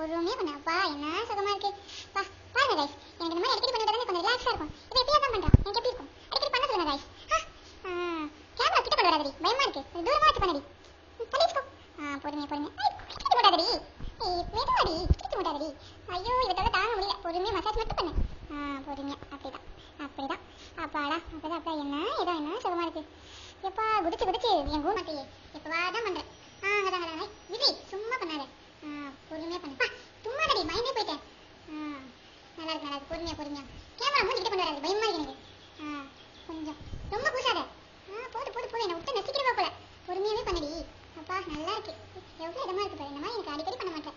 பொறுமையா பண்ண. அப்பா என்ன சுகமா இருக்கு. பா பாருங்க गाइस, எனக்கு இந்த மாதிரி அடிக்கடி பண்ணிட்டா கொஞ்சம் ரிலாக்ஸா இருக்கும். இது எப்படியா தான் பண்றேன். எனக்கு எப்படி இருக்கும்? அடிக்கடி பண்ண சொல்லுங்க गाइस. கேமரா கிட்ட கொண்டு வராதடி, பயமா இருக்கு. தூரமா வச்சு பண்ணடி. தள்ளிச்சுக்கோ. பொறுமையா பொறுமையா. கிட்ட போடாதடி. மெதுவாடி, கிட்ட போடாதடி. ஐயோ இதெல்லாம் தாங்க முடியல. பொறுமையா மசாஜ் மட்டும் பண்ணு. பொறுமையா அப்படிதான் அப்படிதான். அப்பாடா அப்பதான் அப்பா என்ன ஏதோ என்ன சுகமா இருக்கு. எப்பா குடிச்சு குடிச்சு என் கூட மாட்டியே. எப்பவா தான் பண்றேன். அதான் விஜி சும்மா பண்ணாத. பொறுமையா பண்ணு. சும்மா நடி பயந்தே போயிட்டேன். நல்லா இருக்கு பொறுமையா பொறுமையா. கேமரா மூஞ்சி கிட்ட கொண்டு வராது, பயமா இருக்கு எனக்கு. கொஞ்சம் ரொம்ப கூசாத. போது போது போது, என்ன விட்டு நசிக்கிறவா போல. பொறுமையாவே பண்ணடி. அப்பா நல்லா இருக்கு. எவ்வளவு இதமா இருக்கு பாரு. இந்த மாதிரி எனக்கு அடிக்கடி பண்ண மாட்டேன்.